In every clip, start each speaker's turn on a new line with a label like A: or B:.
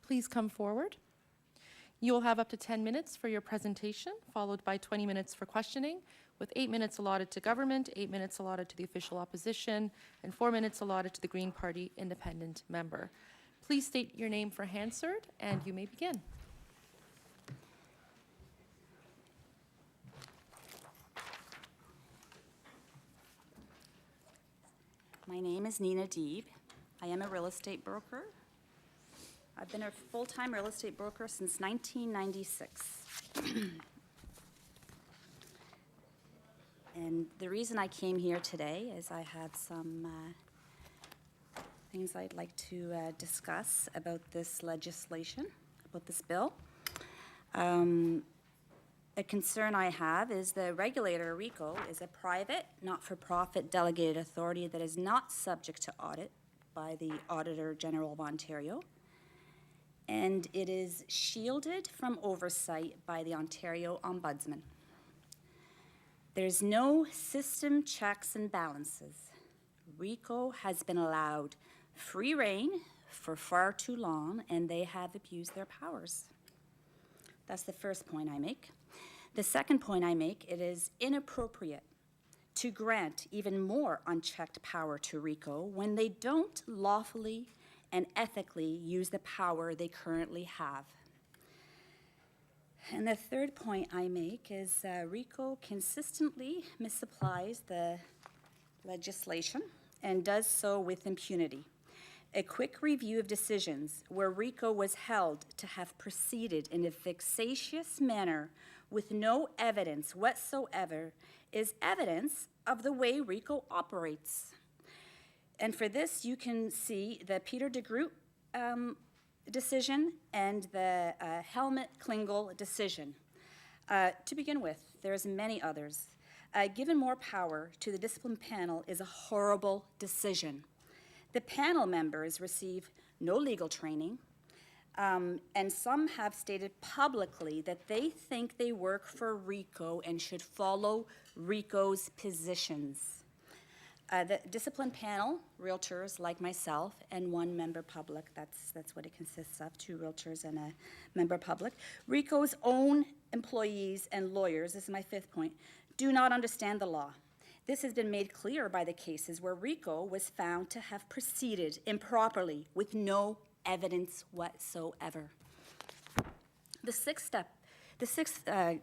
A: please come forward. You will have up to 10 minutes for your presentation, followed by 20 minutes for questioning, with 8 minutes allotted to government, 8 minutes allotted to the official opposition, and 4 minutes allotted to the Green Party independent member. Please state your name for Hansard, and you may begin.
B: My name is Nina Deeb. I am a real estate broker. I've been a full-time real estate broker since 1996. And the reason I came here today is I had some things I'd like to discuss about this legislation, about this bill. A concern I have is the regulator, RECO, is a private, not-for-profit delegated authority that is not subject to audit by the Auditor General of Ontario, and it is shielded from oversight by the Ontario Ombudsman. There's no system checks and balances. RECO has been allowed free rein for far too long, and they have abused their powers. That's the first point I make. The second point I make, it is inappropriate to grant even more unchecked power to RECO when they don't lawfully and ethically use the power they currently have. And the third point I make is RECO consistently misapplies the legislation and does so with impunity. A quick review of decisions where RECO was held to have proceeded in a vexatious manner with no evidence whatsoever is evidence of the way RECO operates. And for this, you can see the Peter de Groot decision and the Helmut Klingel decision. To begin with, there's many others. Given more power to the discipline panel is a horrible decision. The panel members receive no legal training, and some have stated publicly that they think they work for RECO and should follow RECO's positions. The discipline panel, realtors like myself, and one member public, that's what it consists of, 2 realtors and a member public. RECO's own employees and lawyers, this is my 5th point, do not understand the law. This has been made clear by the cases where RECO was found to have proceeded improperly with no evidence whatsoever. The sixth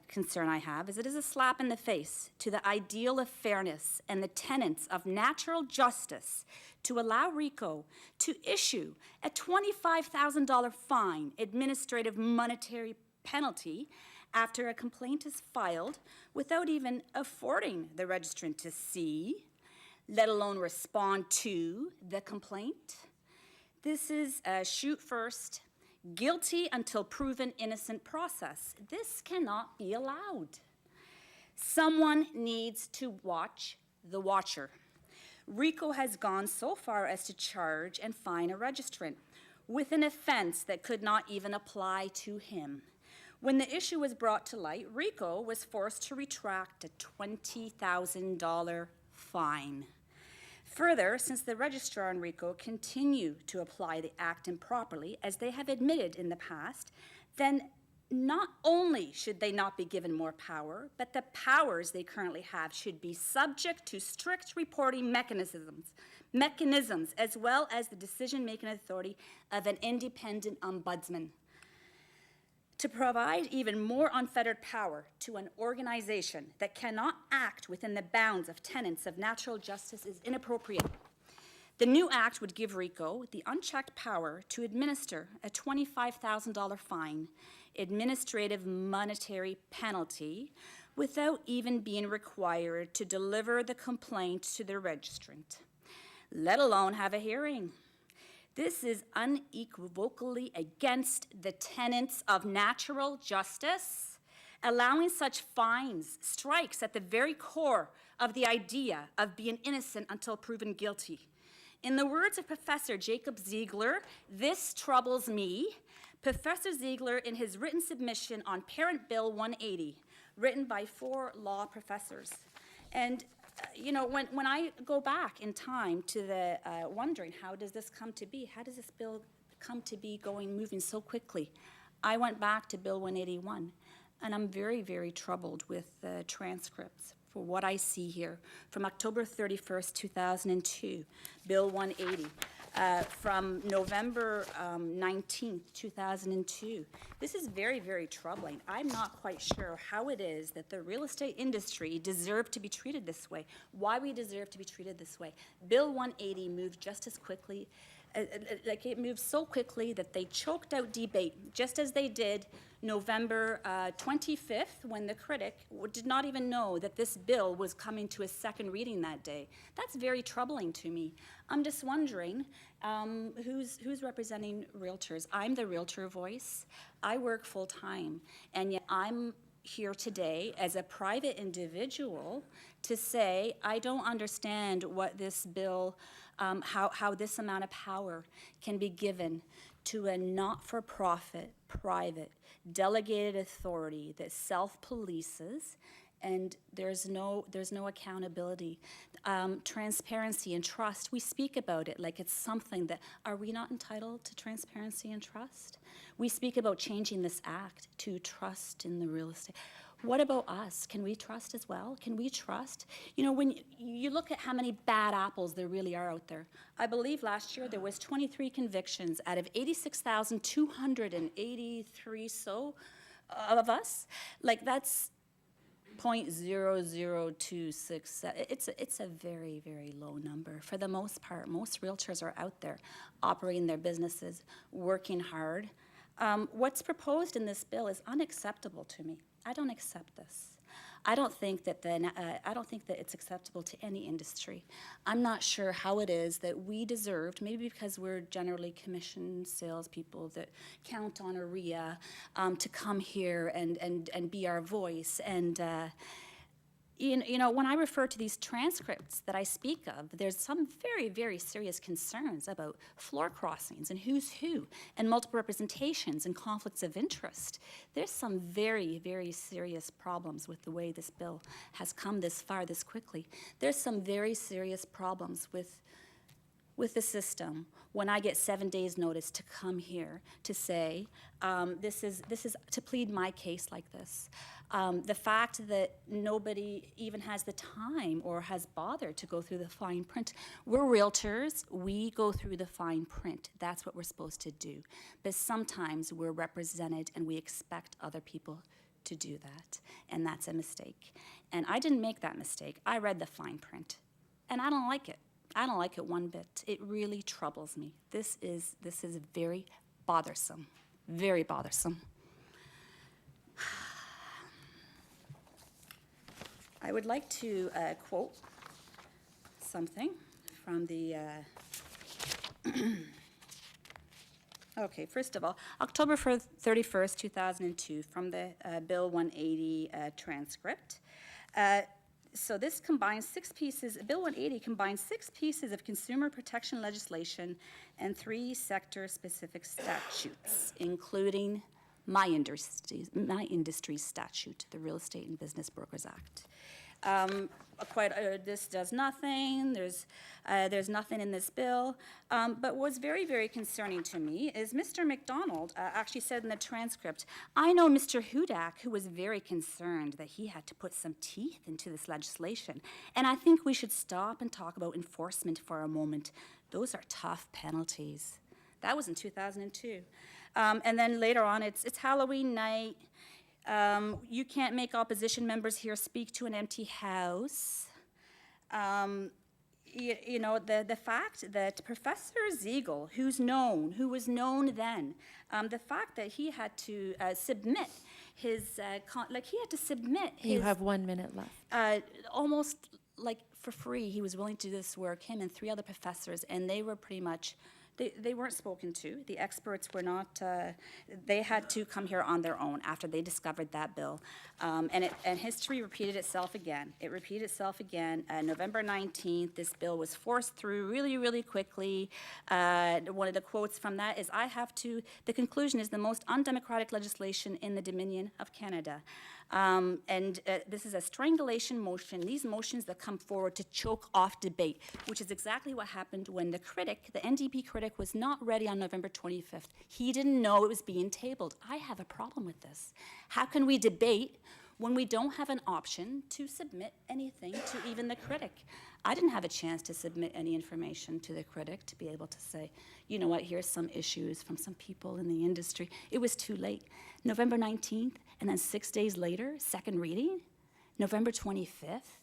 B: concern I have is it is a slap in the face to the ideal of fairness and the tenets of natural justice to allow RECO to issue a $25,000 fine, administrative monetary penalty, after a complaint is filed without even affording the registrant to see, let alone respond to the complaint. This is a shoot first, guilty until proven innocent process. This cannot be allowed. Someone needs to watch the watcher. RECO has gone so far as to charge and fine a registrant with an offense that could not even apply to him. When the issue was brought to light, RECO was forced to retract a $20,000 fine. Further, since the Registrar and RECO continue to apply the Act improperly, as they have admitted in the past, then not only should they not be given more power, but the powers they currently have should be subject to strict reporting mechanisms, as well as the decision-making authority of an independent ombudsman. To provide even more unfettered power to an organization that cannot act within the bounds of tenets of natural justice is inappropriate. The new act would give RECO the unchecked power to administer a $25,000 fine, administrative monetary penalty, without even being required to deliver the complaint to the registrant, let alone have a hearing. This is unequivocally against the tenets of natural justice. Allowing such fines strikes at the very core of the idea of being innocent until proven guilty. In the words of Professor Jacob Ziegler, this troubles me. Professor Ziegler, in his written submission on Parent Bill 180, written by 4 law professors. And you know, when I go back in time to the wondering, how does this come to be? How does this bill come to be moving so quickly? I went back to Bill 181, and I'm very, very troubled with the transcripts for what I see here. From October 31st, 2002, Bill 180. From November 19th, 2002. This is very, very troubling. I'm not quite sure how it is that the real estate industry deserved to be treated this way, why we deserve to be treated this way. Bill 180 moved just as quickly, like it moved so quickly that they choked out debate, just as they did November 25th, when the critic did not even know that this bill was coming to a second reading that day. That's very troubling to me. I'm just wondering who's representing realtors. I'm the realtor voice. I work full-time, and yet I'm here today as a private individual to say I don't understand what this bill, how this amount of power can be given to a not-for-profit, private, delegated authority that self-polices, and there's no accountability. Transparency and trust, we speak about it like it's something that, are we not entitled to transparency and trust? We speak about changing this act to trust in the real estate. What about us? Can we trust as well? Can we trust? You know, when you look at how many bad apples there really are out there. I believe last year there was 23 convictions out of 86,283 of us. Like, that's 0.00267. It's a very, very low number. For the most part, most realtors are out there operating their businesses, working hard. What's proposed in this bill is unacceptable to me. I don't accept this. I don't think that it's acceptable to any industry. I'm not sure how it is that we deserved, maybe because we're generally commissioned salespeople that count on a REA to come here and be our voice. And you know, when I refer to these transcripts that I speak of, there's some very, very serious concerns about floor crossings and who's who, and multiple representations and conflicts of interest. There's some very, very serious problems with the way this bill has come this far this quickly. There's some very serious problems with the system when I get 7 days' notice to come here to say this is to plead my case like this. The fact that nobody even has the time or has bothered to go through the fine print. We're realtors, we go through the fine print. That's what we're supposed to do. But sometimes we're represented and we expect other people to do that, and that's a mistake. And I didn't make that mistake. I read the fine print, and I don't like it. I don't like it one bit. It really troubles me. This is very bothersome, very bothersome. I would like to quote something from the, okay, first of all, October 31st, 2002, from the Bill 180 transcript. So this combines 6 pieces, Bill 180 combines 6 pieces of consumer protection legislation and 3 sector-specific statutes, including my industry statute, the Real Estate and Business Brokers Act. This does nothing. There's nothing in this bill. But what's very, very concerning to me is Mr. McDonald actually said in the transcript, I know Mr. Hudak, who was very concerned that he had to put some teeth into this legislation. And I think we should stop and talk about enforcement for a moment. Those are tough penalties. That was in 2002. And then later on, it's Halloween night. You can't make opposition members here speak to an empty house. You know, the fact that Professor Ziegel, who was known then, the fact that he had to submit his,
A: You have 1 minute left.
B: almost like for free, he was willing to do this work, him and 3 other professors, and they were pretty much, they weren't spoken to. The experts were not, they had to come here on their own after they discovered that bill. And history repeated itself again. It repeated itself again. November 19th, this bill was forced through really, really quickly. One of the quotes from that is, the conclusion is the most undemocratic legislation in the Dominion of Canada. This is a strangulation motion, these motions that come forward to choke off debate, which is exactly what happened when the critic, the NDP critic, was not ready on November 25th. He didn't know it was being tabled. I have a problem with this. How can we debate when we don't have an option to submit anything to even the critic? I didn't have a chance to submit any information to the critic to be able to say, you know what, here's some issues from some people in the industry. It was too late. November 19th, and then 6 days later, second reading, November 25th.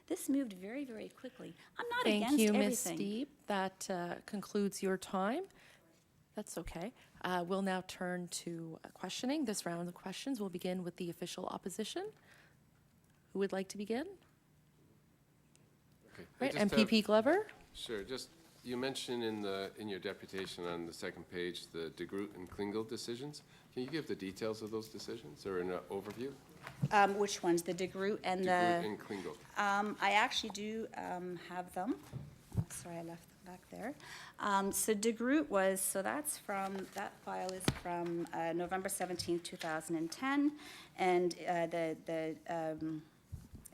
B: This moved very, very quickly. I'm not against
A: Thank you,
B: everything.
A: Ms. Deeb. That concludes your time. That's okay. We'll now turn to questioning. This round of questions will begin with the official opposition. Who would like to begin?
C: Okay.
A: Right,
C: I just
A: MPP Glover?
C: Sure, just, you mentioned in your deputation on the second page, the De Groot and Klingel decisions. Can you give the details of those decisions, or an overview?
B: Which ones? The De Groot and
C: De Groot and Klingel.
B: I actually do have them. Sorry, I left them back there. So De Groot was, so that's from, that file is from November 17th, 2010. And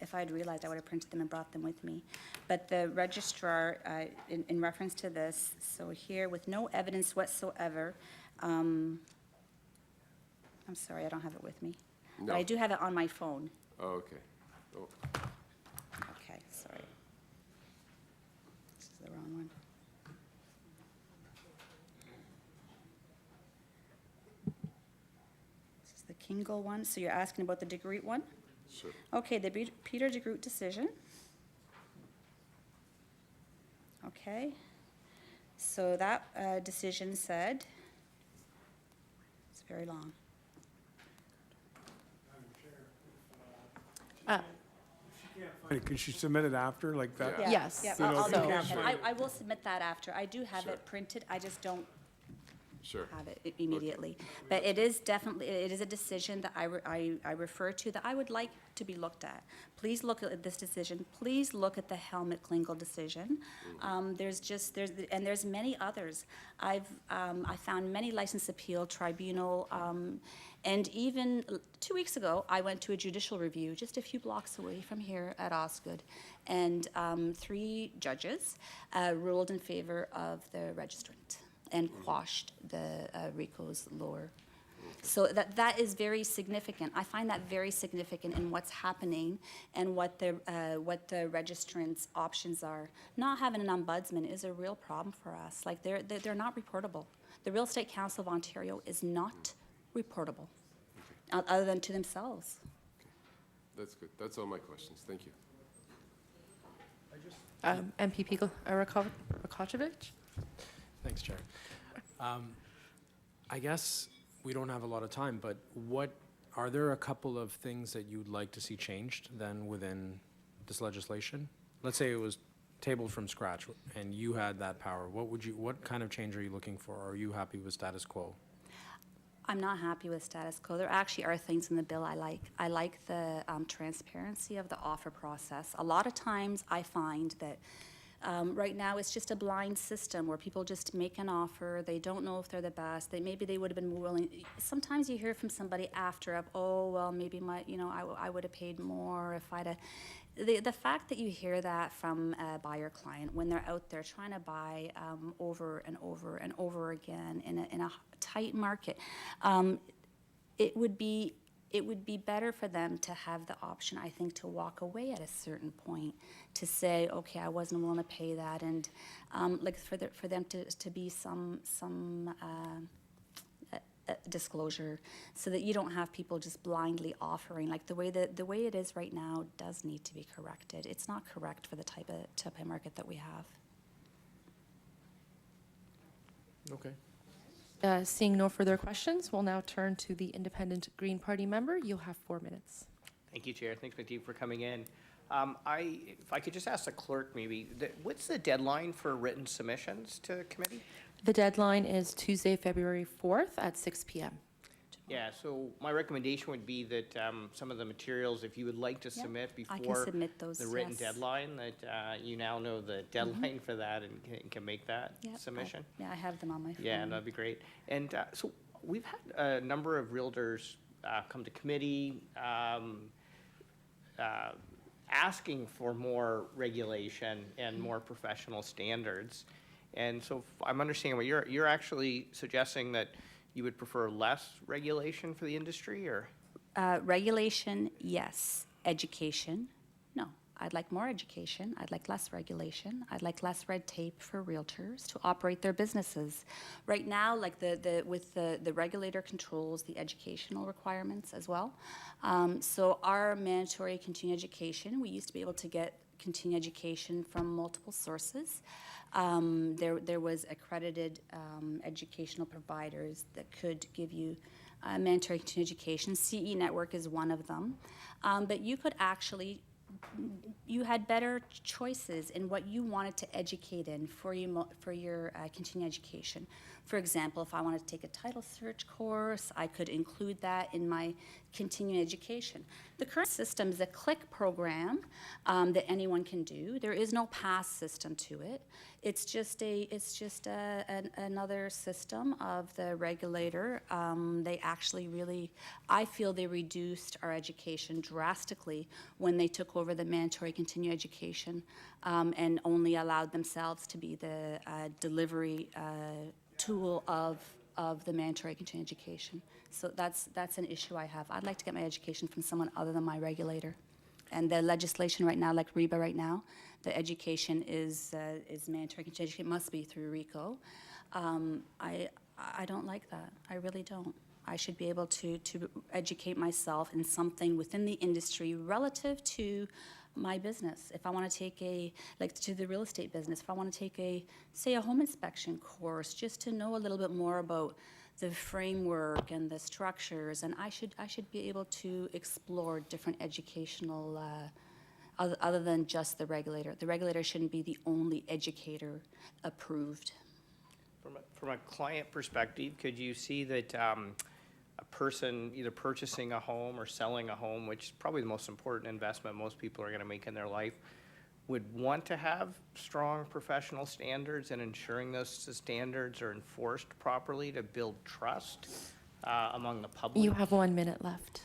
B: if I'd realized, I would have printed them and brought them with me. But the registrar, in reference to this, so here, with no evidence whatsoever, I'm sorry, I don't have it with me. But
C: No.
B: I do have it on my phone.
C: Oh, okay. Oh,
B: Okay, sorry. This is the wrong one. This is the Kingle one, so you're asking about the De Groot one?
C: sure.
B: Okay, the Peter De Groot decision. Okay, so that decision said, it's very long.
D: Could she submit it after, like that?
C: Yeah.
A: Yes.
B: Yeah,
D: You know,
B: I'll do
D: so-
B: that.
C: Sure.
B: I will submit that after. I do have
C: Sure.
B: it printed, I just don't
C: Sure.
B: have it immediately. But it is definitely, it is a decision that I refer to that I would like to be looked at. Please look at this decision. Please look at the Helmut Klingel decision. There's many others. I found many license appeal tribunal, and even 2 weeks ago, I went to a judicial review just a few blocks away from here at Osgood. And 3 judges ruled in favor of the registrant and quashed the RECO's lower. So that is very significant. I find that very significant in what's happening and what the registrant's options are. Not having an ombudsman is a real problem for us. Like they're not reportable. The Real Estate Council of Ontario is not reportable, other than to themselves.
C: That's good. That's all my questions. Thank you.
A: MPP Rakocevic?
D: Thanks, Chair. I guess we don't have a lot of time, but are there a couple of things that you'd like to see changed then within this legislation? Let's say it was tabled from scratch and you had that power. What kind of change are you looking for? Or are you happy with status quo?
B: I'm not happy with status quo. There actually are things in the bill I like. I like the transparency of the offer process. A lot of times I find that right now it's just a blind system where people just make an offer. They don't know if they're the best. Maybe they would have been more willing. Sometimes you hear from somebody after, oh, well, maybe I would have paid more if I'd have. The fact that you hear that from a buyer client when they're out there trying to buy over and over and over again in a tight market, it would be better for them to have the option, I think, to walk away at a certain point, to say, okay, I wasn't willing to pay that, and like for them to be some disclosure, so that you don't have people just blindly offering. Like the way it is right now does need to be corrected. It's not correct for the type of market that we have.
D: Okay.
A: Seeing no further questions, we'll now turn to the Independent Green Party member. You'll have 4 minutes.
E: Thank you, Chair. Thanks, Matthew, for coming in. If I could just ask the clerk, maybe, what's the deadline for written submissions to the committee?
A: The deadline is Tuesday, February 4th at 6 p.m.
E: Yeah, so my recommendation would be that some of the materials, if you would like to submit
B: I can
E: before
B: submit those,
E: the written
B: yes.
E: deadline, that you now know the deadline for that and can make that
B: Yep,
E: submission.
B: I have them on my phone.
E: Yeah, that'd be great. And so we've had a number of realtors come to committee asking for more regulation and more professional standards. And so if I'm understanding what you're actually suggesting that you would prefer less regulation for the industry, or?
B: Regulation, yes. Education, no. I'd like more education. I'd like less regulation. I'd like less red tape for realtors to operate their businesses. Right now, like the regulator controls the educational requirements as well. So our mandatory continuing education, we used to be able to get continuing education from multiple sources. There was accredited educational providers that could give you mandatory continuing education. CE Network is one of them. But you could actually, you had better choices in what you wanted to educate in for your continuing education. For example, if I wanted to take a title search course, I could include that in my continuing education. The current system is a click program that anyone can do. There is no pass system to it. It's just another system of the regulator. They actually really, I feel they reduced our education drastically when they took over the mandatory continuing education and only allowed themselves to be the delivery tool of the mandatory continuing education. So that's an issue I have. I'd like to get my education from someone other than my regulator. And the legislation right now, like REBA right now, the education is mandatory continuing education. It must be through RECO. I don't like that. I really don't. I should be able to educate myself in something within the industry relative to my business. If I want to take to the real estate business, if I want to take say a home inspection course, just to know a little bit more about the framework and the structures, and I should be able to explore different educational, other than just the regulator. The regulator shouldn't be the only educator approved.
E: From a client perspective, could you see that a person either purchasing a home or selling a home, which is probably the most important investment most people are going to make in their life, would want to have strong professional standards and ensuring those standards are enforced properly to build trust among the public?
A: You have 1 minute left.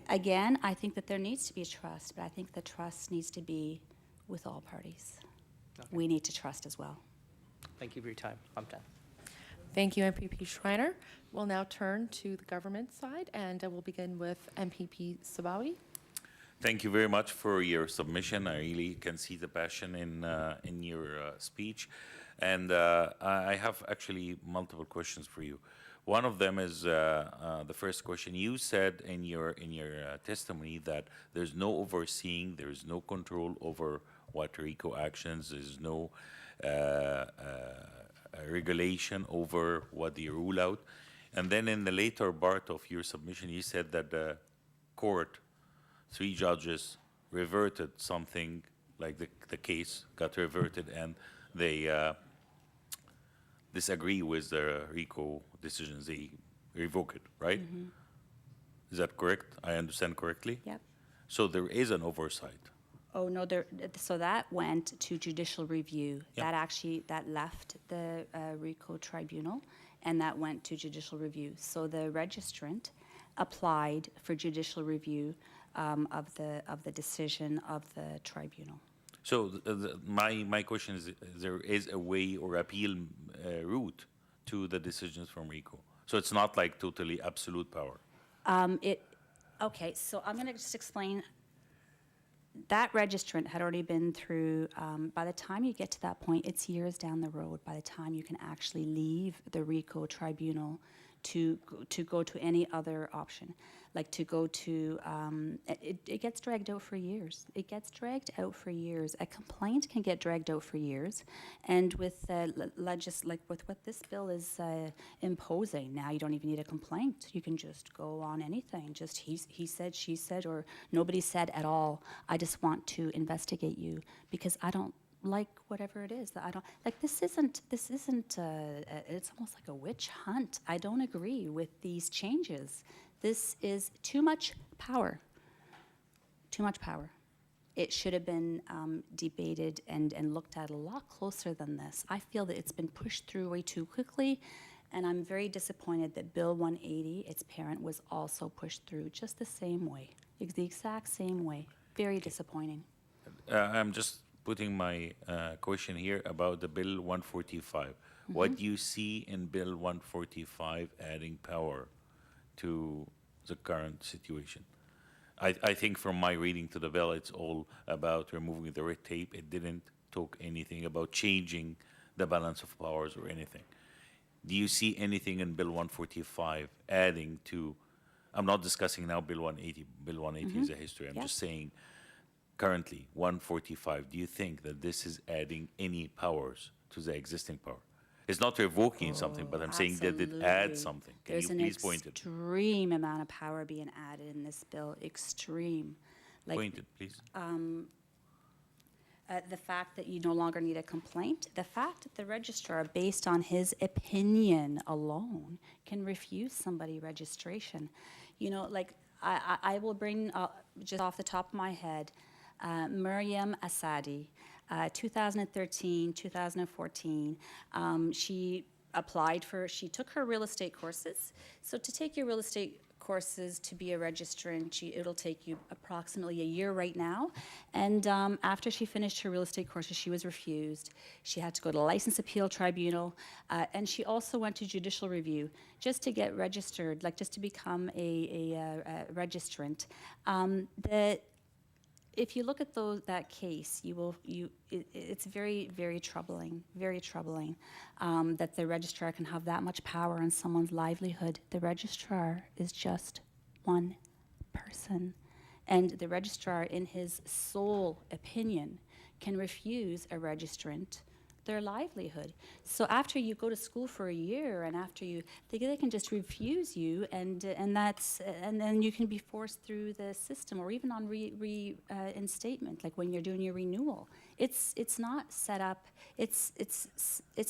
B: Again, I think that there needs to be trust, but I think the trust needs to be with all parties.
E: Okay.
B: We need to trust as well.
E: Thank you for your time. I'm done.
A: Thank you, MPP Schreiner. We'll now turn to the government side, and we'll begin with MPP Sabawi.
F: Thank you very much for your submission. I really can see the passion in your speech. And I have actually multiple questions for you. One of them is the first question. You said in your testimony that there's no overseeing, there's no control over what RECO actions, there's no regulation over what they rule out. And then in the later part of your submission, you said that the court, 3 judges, reverted something, like the case got reverted, and they disagree with the RECO decisions. They revoke it, right? Mm-hmm. Is that correct? I understand correctly?
B: Yep.
F: So there is an oversight.
B: Oh, no, so that went to judicial review.
F: Yeah.
B: That left the RECO tribunal, and that went to judicial review. So the registrant applied for judicial review of the decision of the tribunal.
F: So my question is, there is a way or appeal route to the decisions from RECO? So it's not like totally absolute power?
B: Okay, so I'm going to just explain. That registrant had already been through, by the time you get to that point, it's years down the road by the time you can actually leave the RECO tribunal to go to any other option. Like to go to, it gets dragged out for years. It gets dragged out for years. A complaint can get dragged out for years. And with with what this bill is imposing, now you don't even need a complaint. You can just go on anything. Just he said, she said, or nobody said at all. I just want to investigate you because I don't like whatever it is that I don't like. This isn't it's almost like a witch hunt. I don't agree with these changes. This is too much power. Too much power. It should have been debated and looked at a lot closer than this. I feel that it's been pushed through way too quickly. And I'm very disappointed that Bill 180, its parent, was also pushed through just the same way, the exact same way. Very disappointing.
F: I'm just putting my question here about the Bill 145. What do you see in Bill 145 adding power to the current situation? I think from my reading to the bill, it's all about removing the red tape. It didn't talk anything about changing the balance of powers or anything. Do you see anything in Bill 145 adding to, I'm not discussing now Bill 180. Bill 180 is a history. I'm
B: Yeah.
F: just saying currently 145, do you think that this is adding any powers to the existing power? It's not revoking something, but I'm saying that it adds
B: Absolutely.
F: something. Can
B: There's
F: you please point
B: an
F: it?
B: extreme amount of power being added in this bill, extreme. Like,
F: Point it, please.
B: the fact that you no longer need a complaint, the fact that the registrar, based on his opinion alone, can refuse somebody registration. You know, like, I will bring, just off the top of my head, Miriam Asadi, 2013, 2014, she she took her real estate courses. So to take your real estate courses to be a registrant, it'll take you approximately a year right now. And after she finished her real estate courses, she was refused. She had to go to the License Appeal Tribunal, and she also went to judicial review just to get registered, like just to become a registrant. If you look at that case, it's very, very troubling that the registrar can have that much power on someone's livelihood. The registrar is just one person, and the registrar, in his sole opinion, can refuse a registrant their livelihood. So after you go to school for a year, and after they can just refuse you, and then you can be forced through the system, or even on reinstatement, like when you're doing your renewal. It's not set up. It's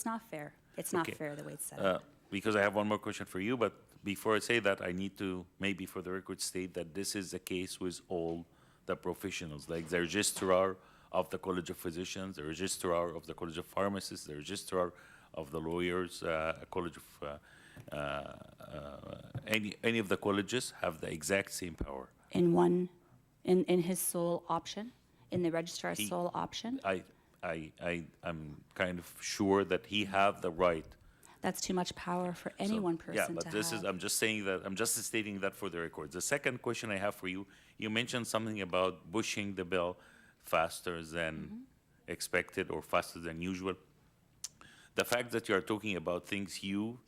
B: not fair. It's not
F: Okay.
B: fair the way it's set up.
F: Because I have one more question for you, but before I say that, I need to maybe for the record state that this is the case with all the professionals, like the registrar of the College of Physicians, the registrar of the College of Pharmacists, the registrar of the lawyers, College of any of the colleges have the exact same power.
B: In his sole option, in the registrar's sole option.
F: I'm kind of sure that he have the right.
B: That's too much power for any one person
F: Yeah,
B: to
F: but
B: have.
F: I'm just saying that, I'm just stating that for the record. The second question I have for you, you mentioned something about pushing the bill faster than expected or faster than usual. The fact that you are talking about things you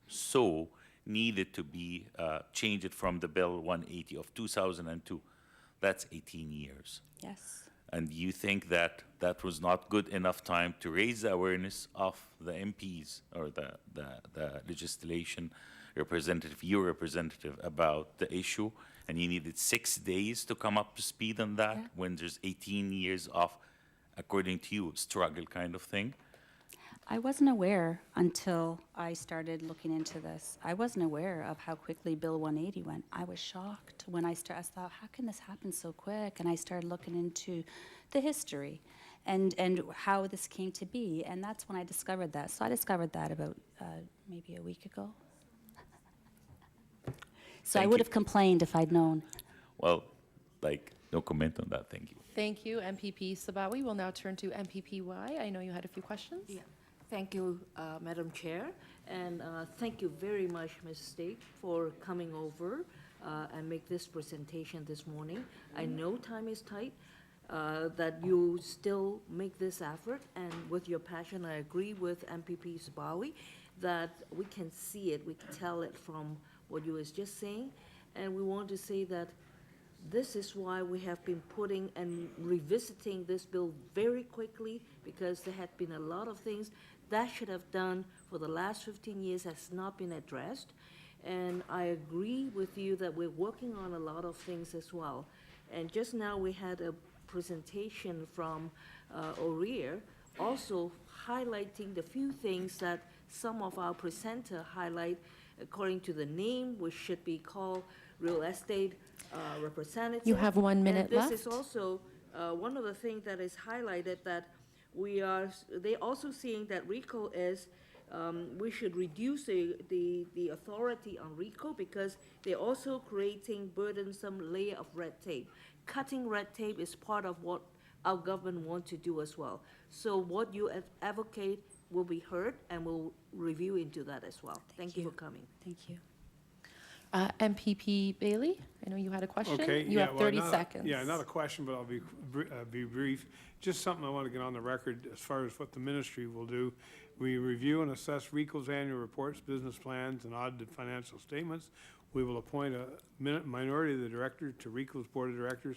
F: saw needed to be changed from the bill 180 of 2002, that's 18 years.
B: Yes.
F: And you think that that was not good enough time to raise the awareness of the MPs or the legislation representative, your representative, about the issue, and you needed 6 days to come up to speed on that
B: Yeah.
F: when there's 18 years of, according to you, struggle kind of thing?
B: I wasn't aware until I started looking into this. I wasn't aware of how quickly Bill 180 went. I was shocked when I thought, how can this happen so quick? And I started looking into the history and how this came to be. And that's when I discovered that. So I discovered that about maybe a week ago. So I
F: Thank
B: would
F: you.
B: have complained if I'd known.
F: Well, like, no comment on that, thank you.
A: Thank you, MPP Sabawi. We'll now turn to MPPY. I know you had a few questions.
G: Yeah, thank you, Madam Chair, and thank you very much, Ms. State, for coming over and make this presentation this morning. I know time is tight, that you still make this effort, and with your passion, I agree with MPP Sabawi that we can see it, we can tell it from what you was just saying, and we want to say that this is why we have been putting and revisiting this bill very quickly, because there had been a lot of things that should have done for the last 15 years has not been addressed. And I agree with you that we're working on a lot of things as well. And just now we had a presentation from OREA, also highlighting the few things that some of our presenter highlight according to the name, which should be called real estate representative.
A: You have 1 minute
G: And
A: left.
G: this is also one of the things that is highlighted, that they also seeing that RECO is we should reduce the authority on RECO because they're also creating burdensome layer of red tape. Cutting red tape is part of what our government want to do as well. So what you advocate will be heard, and we'll review into that as well. Thank you for coming.
B: Thank you.
A: MPP Bailey, I know you had a question.
H: Okay.
A: You
H: yeah,
A: have
H: well,
A: 30
H: not a-
A: seconds.
H: Yeah, not a question, but I'll be brief. Just something I want to get on the record as far as what the ministry will do. We review and assess RECO's annual reports, business plans, and audited financial statements. We will appoint a minority of the director to RECO's board of directors,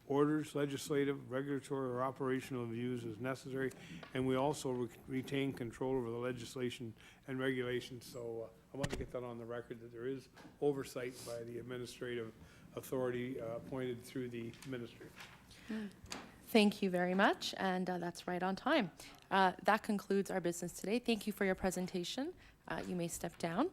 H: orders, legislative, regulatory, or operational views as necessary, and we also retain control over the legislation and regulations. So I want to get that on the record, that there is oversight by the administrative authority appointed through the ministry.
A: Thank you very much, and that's right on time. That concludes our business today. Thank you for your presentation. You may step down.